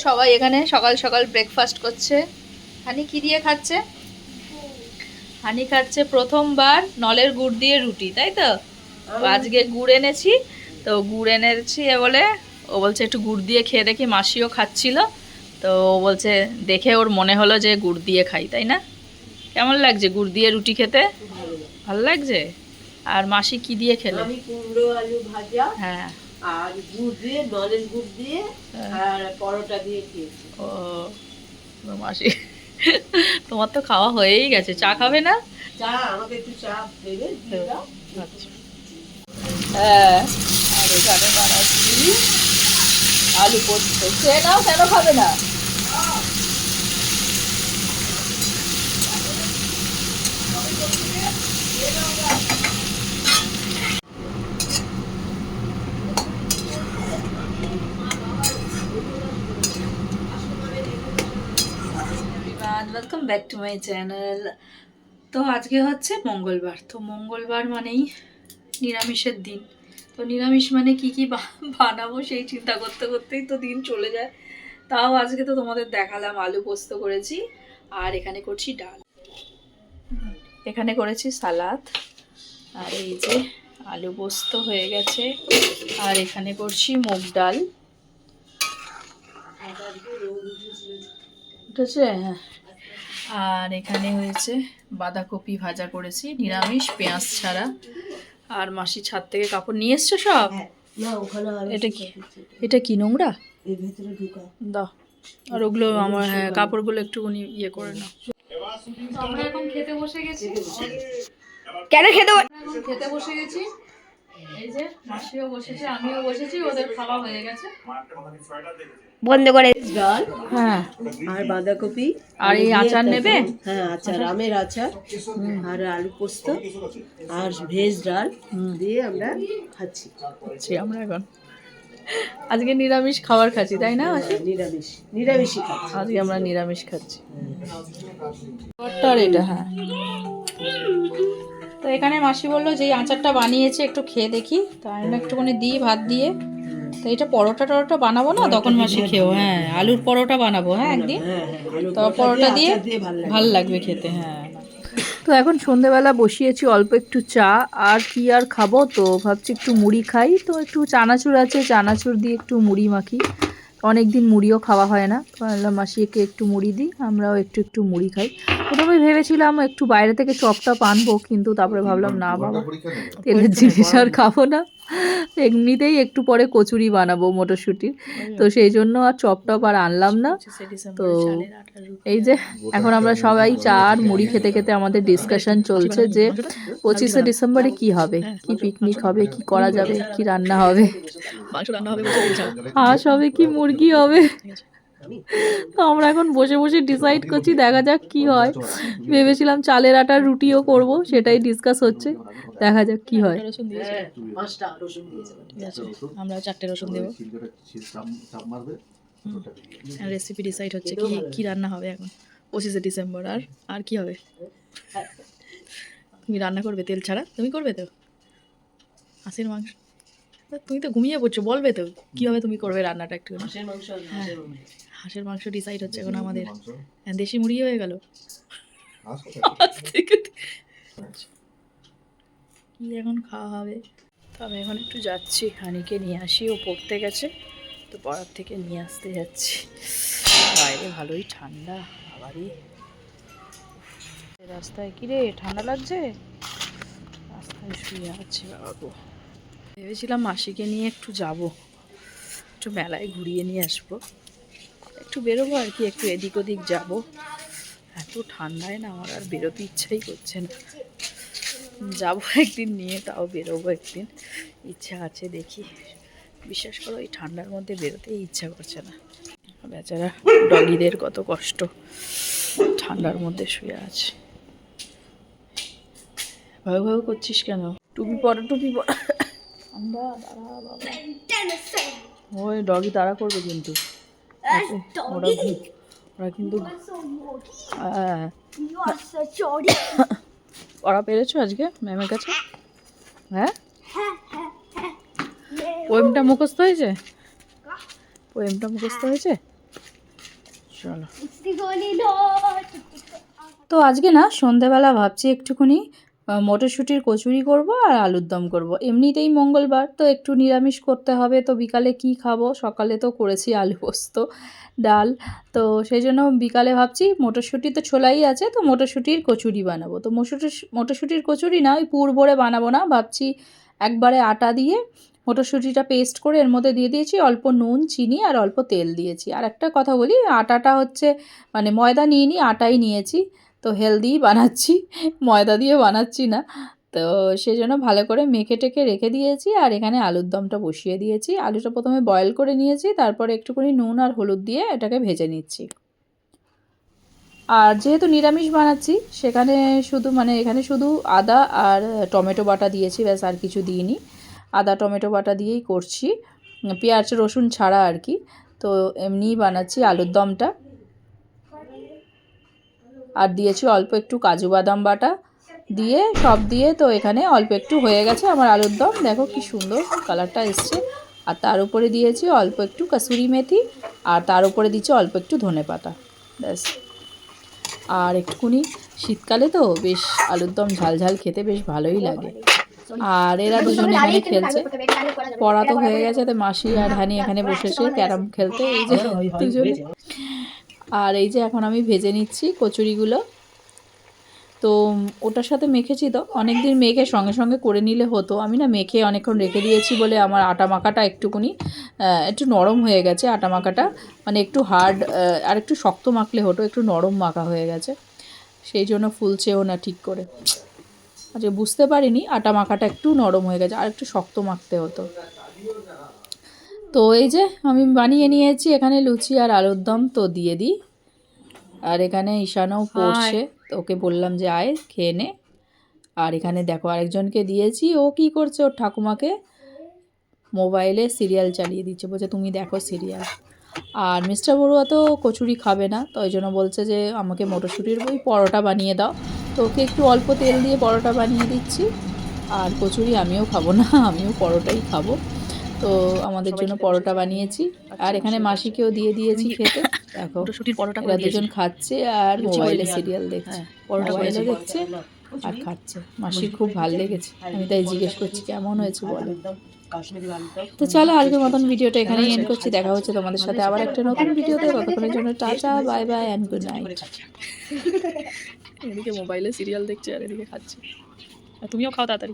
সবাই এখানে সকাল সকাল ব্রেকফাস্ট করছে। হানি কি দিয়ে খাচ্ছে? হানি খাচ্ছে প্রথমবার নলের গুড় দিয়ে রুটি, তাই তো? আজকে গুড় এনেছি, তো গুড় এনেছি বলে ও বলছে একটু গুড় দিয়ে খেয়ে দেখি। মাসিও খাচ্ছিল, তো ও বলছে দেখে ওর মনে হলো যে গুড় দিয়ে খাই, তাই না? কেমন লাগছে গুড় দিয়ে রুটি খেতে? ভালো লাগছে। আর মাসি কি দিয়ে খেলে? আমি কুমড়ো আলু ভাজা, হ্যাঁ, আর গুড় দিয়ে, নলেন গুড় দিয়ে আর পরোটা দিয়ে খেয়েছি। ও মাসি তোমার তো খাওয়া হয়েই গেছে, চা খাবে না? চা, আমাকে একটু চা দেবে, দিয়ে দাও। আচ্ছা। হ্যাঁ, আর এখানে বানাচ্ছি আলু পোস্ত। খেয়ে নাও, কেন খাবে না? Welcome back to my channel. তো আজকে হচ্ছে মঙ্গলবার, তো মঙ্গলবার মানেই নিরামিষের দিন। তো নিরামিষ মানে কি কি বানাবো সেই চিন্তা করতে করতেই তো দিন চলে যায়। তাও আজকে তো তোমাদের দেখালাম আলু পোস্ত করেছি, আর এখানে করছি ডাল, এখানে করেছি সালাদ, আর এই যে আলু পোস্ত হয়ে গেছে, আর এখানে করছি মুগ ডাল। ঠিক আছে, হ্যাঁ। আর এখানে হয়েছে বাঁধাকপি ভাজা করেছি, নিরামিষ, পেঁয়াজ ছাড়া। আর মাসি ছাদ থেকে কাপড় নিয়ে এসছে সব। এটা কি, এটা কি নোংরা? দাও, আর ওগুলো আমার, হ্যাঁ, কাপড়গুলো একটুখানি ইয়ে করে নাও। আমরা এখন খেতে বসে গেছি। কেন খেতে খেতে বসে গেছি, এই যে মাসিও বসেছে, আমিও বসেছি, ওদের খাওয়া হয়ে গেছে। বন্ধ করে ডাল, হ্যাঁ, আর বাঁধাকপি, আর এই আচার নেবে? হ্যাঁ আচার, আমের আচার, আর আলু পোস্ত আর ভেজ ডাল দিয়ে আমরা খাচ্ছি। আমরা এখন আজকে নিরামিষ খাবার খাচ্ছি, তাই না মাসি? নিরামিষই খাচ্ছি আজকে আমরা নিরামিষ খাচ্ছি। আর এটা, হ্যাঁ। তো এখানে মাসি বললো যে এই আচারটা বানিয়েছে একটু খেয়ে দেখি, তো আমি একটুখানি দিই ভাত দিয়ে। তো এটা পরোটা টরোটা বানাবো না তখন মাসি খেও, হ্যাঁ, আলুর পরোটা বানাবো, হ্যাঁ, একদিন। তো পরোটা দিয়ে ভাল লাগবে খেতে, হ্যাঁ। তো এখন সন্ধেবেলা বসিয়েছি অল্প একটু চা, আর কি আর খাবো, তো ভাবছি একটু মুড়ি খাই। তো একটু চানাচুর আছে, চানাচুর দিয়ে একটু মুড়ি মাখি। অনেক দিন মুড়িও খাওয়া হয় না, ভাবলাম মাসিকে একটু মুড়ি দিই, আমরাও একটু একটু মুড়ি খাই। প্রথমে ভেবেছিলাম একটু বাইরে থেকে চপটা আনবো, কিন্তু তারপরে ভাবলাম না বাবা, তেলের জিনিস আর খাবো না, এমনিতেই একটু পরে কচুরি বানাবো মটরশুঁটির, তো সেই জন্য আর চপটপ আর আনলাম না। তো এই যে এখন আমরা সবাই চা আর মুড়ি খেতে খেতে আমাদের ডিসকাশন চলছে যে 25শে ডিসেম্বরে কি হবে, কি পিকনিক হবে, কি করা যাবে, কি রান্না হবে, হাঁস হবে কি মুরগি হবে। তো আমরা এখন বসে বসে ডিসাইড করছি, দেখা যাক কি হয়। ভেবেছিলাম চালের আটার রুটিও করব, সেটাই ডিসকাস হচ্ছে, দেখা যাক কি হয়। আমরা 4টে রসুন দেবো। রেসিপি ডিসাইড হচ্ছে কি কি রান্না হবে এখন 25শে ডিসেম্বর। আর আর কি হবে? তুমি রান্না করবে তেল ছাড়া? তুমি করবে তো হাঁসের মাংস? তুমি তো ঘুমিয়ে পড়ছো, বলবে তো কি হবে, তুমি করবে রান্নাটা একটু। হাঁসের মাংস ডিসাইড হচ্ছে এখন আমাদের। দেশি মুড়ি হয়ে গেল। কি এখন খাওয়া হবে? তো আমি এখন একটু যাচ্ছি, হানিকে নিয়ে আসি, ও পড়তে গেছে, তো পড়ার থেকে নিয়ে আসতে যাচ্ছি। বাইরে ভালোই ঠান্ডা, আবারই রাস্তায় কি রে ঠান্ডা লাগছে, রাস্তায় শুয়ে আছে বাবু। ভেবেছিলাম মাসিকে নিয়ে একটু যাব, একটু মেলায় ঘুরিয়ে নিয়ে আসবো, একটু বেরোবো আর কি, একটু এদিক ওদিক যাবো। এত ঠান্ডায় না আমার আর বেরোতে ইচ্ছাই করছে না। যাবো একদিন নিয়ে, তাও বেরোবো একদিন, ইচ্ছা আছে, দেখি। বিশ্বাস করো এই ঠান্ডার মধ্যে বেরোতেই ইচ্ছা করছে না। বেচারা ডগিদের কত কষ্ট, ঠান্ডার মধ্যে শুয়ে আছে। ভাবে ভাবে করছিস কেন? টুপি পর, টুপি পর। ঠান্ডা, দাঁড়া বাবা, ওই ডগি তাড়া করবে কিন্তু, ওরা কিন্তু, হ্যাঁ। পড়া পেরেছো আজকে ম্যামের কাছে? হ্যাঁ, পোয়েমটা মুখস্থ হয়েছে? পোয়েমটা মুখস্থ হয়েছে? চলো। তো আজকে না সন্ধেবেলা ভাবছি একটুখানি মটরশুঁটির কচুরি করব আর আলুর দম করব। এমনিতেই মঙ্গলবার, তো একটু নিরামিষ করতে হবে। তো বিকালে কি খাবো? সকালে তো করেছি আলু পোস্ত ডাল, তো সেই জন্য বিকালে ভাবছি মটরশুঁটি তো ছোলাই আছে, তো মটরশুঁটির কচুরি বানাবো। তো মটরশুঁটির কচুরি না, ওই পুর ভরে বানাবো না, ভাবছি একবারে আটা দিয়ে মটরশুঁটিটা পেস্ট করে এর মধ্যে দিয়ে দিয়েছি অল্প নুন, চিনি আর অল্প তেল দিয়েছি। আর একটা কথা বলি, আটাটা হচ্ছে মানে ময়দা নিইনি, আটাই নিয়েছি। তো হেলদিই বানাচ্ছি, ময়দা দিয়ে বানাচ্ছি না। তো সেই জন্য ভালো করে মেখে টেকে রেখে দিয়েছি। আর এখানে আলুর দমটা বসিয়ে দিয়েছি। আলুটা প্রথমে বয়েল করে নিয়েছি, তারপরে একটুখানি নুন আর হলুদ দিয়ে এটাকে ভেজে নিচ্ছি। আর যেহেতু নিরামিষ বানাচ্ছি, সেখানে শুধু মানে এখানে শুধু আদা আর টমেটো বাটা দিয়েছি, ব্যাস, আর কিছু দিইনি। আদা টমেটো বাটা দিয়েই করছি, পেঁয়াজ রসুন ছাড়া আর কি। তো এমনিই বানাচ্ছি আলুর দমটা। আর দিয়েছি অল্প একটু কাজু বাদাম বাটা দিয়ে, সব দিয়ে তো এখানে অল্প একটু হয়ে গেছে আমার আলুর দম। দেখো কি সুন্দর কালারটা এসছে। আর তার উপরে দিয়েছি অল্প একটু কাসুরি মেথি, আর তার উপরে দিচ্ছি অল্প একটু ধনেপাতা, ব্যাস। আর একটুখানি শীতকালে তো বেশ আলুর দম ঝাল ঝাল খেতে বেশ ভালোই লাগে। আর এরা দুজনে এখানে খেলছে, পড়া তো হয়ে গেছে, তো মাসি আর হানি এখানে বসেছে ক্যারাম খেলতে, এই যে দুজনে। আর এই যে এখন আমি ভেজে নিচ্ছি কচুরিগুলো। তো ওটার সাথে মেখেছি, তো অনেক দিন মেখে সঙ্গে সঙ্গে করে নিলে হতো। আমি না মেখে অনেকক্ষণ রেখে দিয়েছি বলে আমার আটা মাখাটা একটুখানি একটু নরম হয়ে গেছে। আটা মাখাটা মানে একটু হার্ড, আর একটু শক্ত মাখলে হতো, একটু নরম মাখা হয়ে গেছে, সেই জন্য ফুলছেও না ঠিক করে। আচ্ছা, বুঝতে পারিনি আটা মাখাটা একটু নরম হয়ে গেছে, আর একটু শক্ত মাখতে হতো। তো এই যে আমি বানিয়ে নিয়েছি এখানে লুচি আর আলুর দম, তো দিয়ে দিই। আর এখানে ঈশানও পড়ছে, তো ওকে বললাম যে আয় খেয়ে নে। আর এখানে দেখো আরেকজনকে দিয়েছি, ও কি করছে, ওর ঠাকুমাকে মোবাইলে সিরিয়াল চালিয়ে দিচ্ছে, বলছে তুমি দেখো সিরিয়াল। আর মিস্টার বড়ুয়া তো কচুরি খাবে না, তো ওই জন্য বলছে যে আমাকে মটরশুঁটির ওই পরোটা বানিয়ে দাও। তো ওকে একটু অল্প তেল দিয়ে পরোটা বানিয়ে দিচ্ছি। আর কচুরি আমিও খাবো না, আমিও পরোটাই খাবো। তো আমাদের জন্য পরোটা বানিয়েছি। আর এখানে মাসিকেও দিয়ে দিয়েছি খেতে। দেখো এরা দুজন খাচ্ছে আর মোবাইলে সিরিয়াল দেখছে, মোবাইলে দেখছে আর খাচ্ছে। মাসির খুব ভালো লেগেছে, আমি তাই জিজ্ঞেস করছি কেমন হয়েছে বলো। তো চলো আজকের মতন ভিডিওটা এখানেই এন্ড করছি। দেখা হচ্ছে তোমাদের সাথে আবার একটা নতুন ভিডিওতে। ততক্ষণের জন্য tata, bye bye and good night. এদিকে মোবাইলে সিরিয়াল দেখছে আর এদিকে খাচ্ছে। আর তুমিও খাও তাড়াতাড়ি।